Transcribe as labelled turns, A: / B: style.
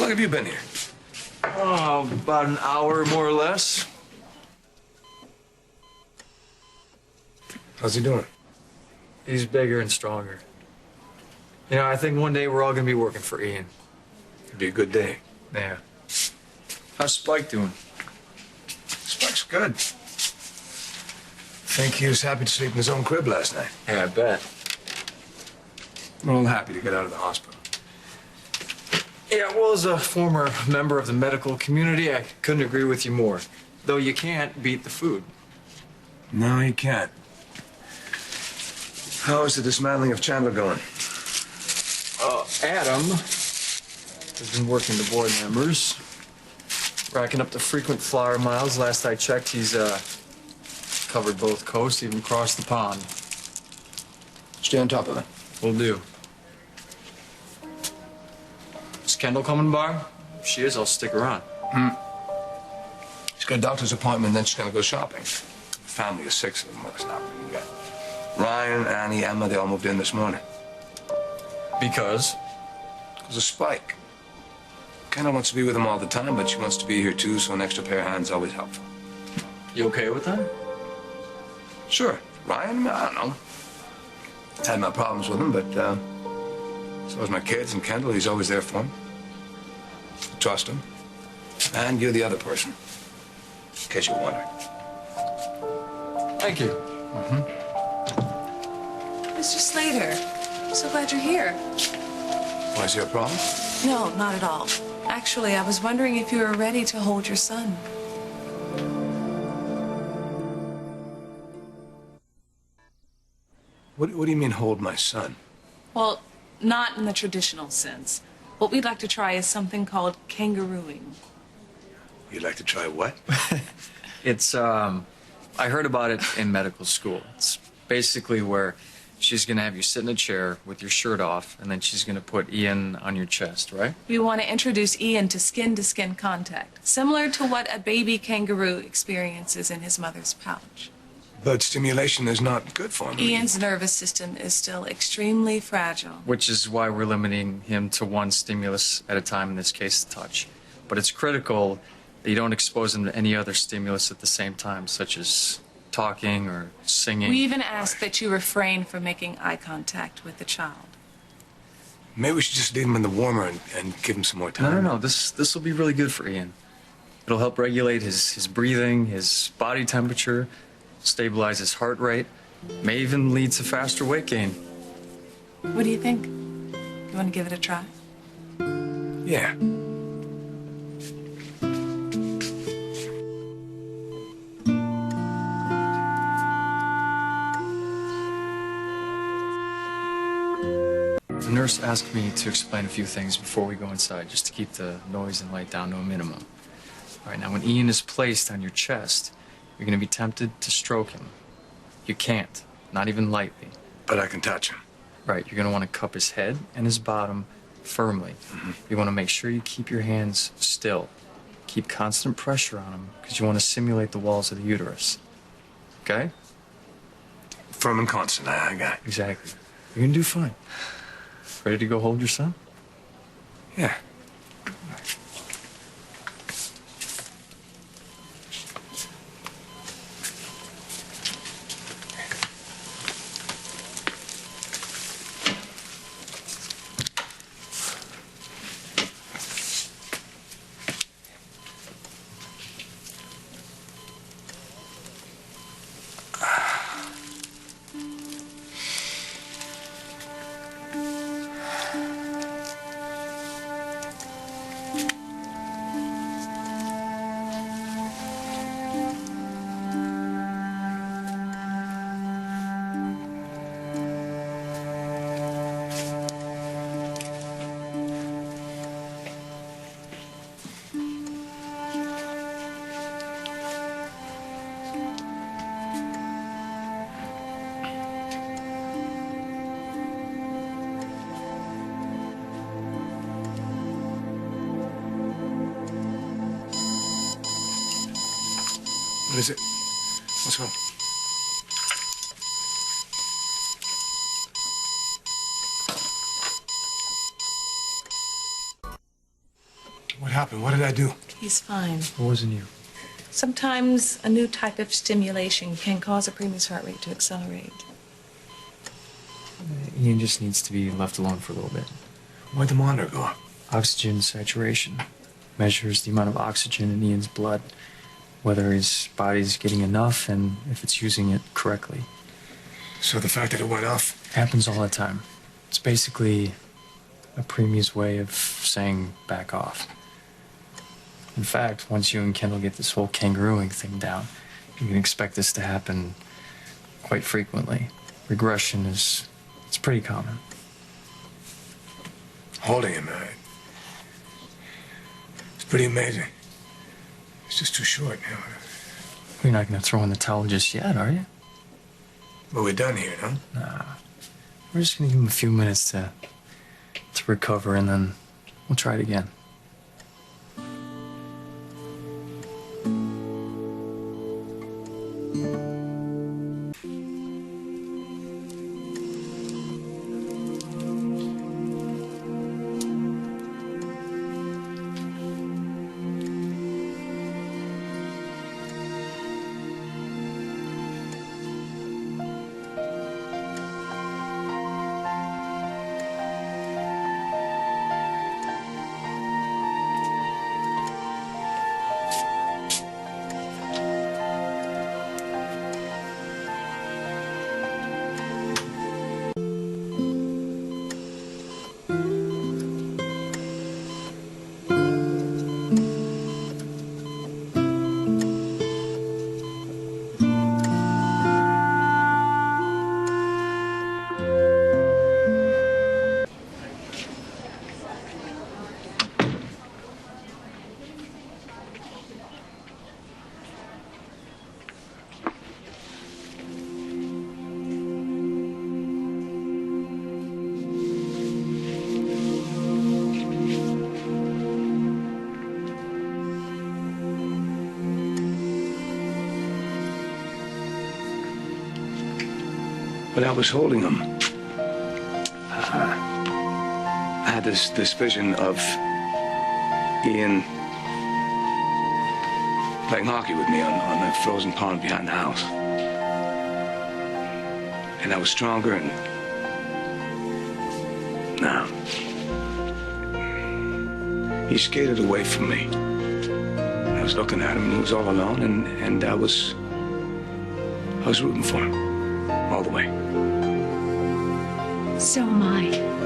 A: long have you been here?
B: Oh, about an hour, more or less.
A: How's he doing?
B: He's bigger and stronger. You know, I think one day we're all gonna be working for Ian.
A: It'd be a good day.
B: Yeah. How's Spike doing?
A: Spike's good. Think he was happy to sleep in his own crib last night.
B: Yeah, I bet.
A: I'm all happy to get out of the hospital.
B: Yeah, well, as a former member of the medical community, I couldn't agree with you more. Though you can't beat the food.
A: No, you can't. How is the dismantling of Chandler going?
B: Adam has been working the board members, racking up the frequent flyer miles. Last I checked, he's covered both coasts, even crossed the pond.
A: Stay on top of it.
B: Will do. Is Kendall coming by? If she is, I'll stick around.
A: She's got a doctor's appointment, then she's gonna go shopping. Family of 6 of them. Well, it's not really good. Ryan, Annie, Emma, they all moved in this morning.
B: Because?
A: Because of Spike. Kendall wants to be with him all the time, but she wants to be here too, so an extra pair of hands is always helpful.
B: You okay with that?
A: Sure. Ryan, I don't know. Had my problems with him, but so is my kids and Kendall. He's always there for them. Trust him. And you're the other person. In case you're wondering.
B: Thank you.
C: Mr. Slater, I'm so glad you're here.
A: Why, is there a problem?
C: No, not at all. Actually, I was wondering if you were ready to hold your son.
A: What do you mean, hold my son?
C: Well, not in the traditional sense. What we'd like to try is something called kangarooing.
A: You'd like to try what?
B: It's, I heard about it in medical school. It's basically where she's gonna have you sit in a chair with your shirt off, and then she's gonna put Ian on your chest, right?
C: We want to introduce Ian to skin contact, similar to what a baby kangaroo experiences in his mother's pouch.
A: But stimulation is not good for him.
C: Ian's nervous system is still extremely fragile.
B: Which is why we're limiting him to one stimulus at a time, in this case, touch. But it's critical that you don't expose him to any other stimulus at the same time, such as talking or singing.
C: We even ask that you refrain from making eye contact with the child.
A: Maybe we should just leave him in the warmer and give him some more time.
B: No. This will be really good for Ian. It'll help regulate his breathing, his body temperature, stabilize his heart rate, may even lead to faster weight gain.
C: What do you think? You want to give it a try?
A: Yeah.
B: The nurse asked me to explain a few things before we go inside, just to keep the noise and light down to a minimum. All right, now when Ian is placed on your chest, you're going to be tempted to stroke him. You can't, not even lightly.
A: But I can touch him.
B: Right, you're going to want to cup his head and his bottom firmly. You want to make sure you keep your hands still. Keep constant pressure on him, because you want to simulate the walls of the uterus. Okay?
A: Firm and constant, I got it.
B: Exactly. You're going to do fine. Ready to go hold your son?
A: Yeah. What is it? What's wrong? What happened? What did I do?
C: He's fine.
B: It wasn't you.
C: Sometimes a new type of stimulation can cause a preemie's heart rate to accelerate.
B: Ian just needs to be left alone for a little bit.
A: Where'd the monitor go?
B: Oxygen saturation measures the amount of oxygen in Ian's blood, whether his body's getting enough and if it's using it correctly.
A: So the fact that it went off?
B: It happens all the time. It's basically a preemie's way of saying back off. In fact, once you and Kendall get this whole kangarooing thing down, you can expect this to happen quite frequently. Regression it's pretty common.
A: Holding him, it's pretty amazing. It's just too short now.
B: You're not going to throw in the towel just yet, are you?
A: But we're done here, no?
B: Nah. We're just going to give him a few minutes to recover, and then we'll try it again.
A: When I was holding him, I had this vision of Ian playing hockey with me on the frozen pond behind the house. And I was stronger, and now he skated away from me. I was looking at him, and he was all alone, and I was rooting for him all the way.
D: So am I.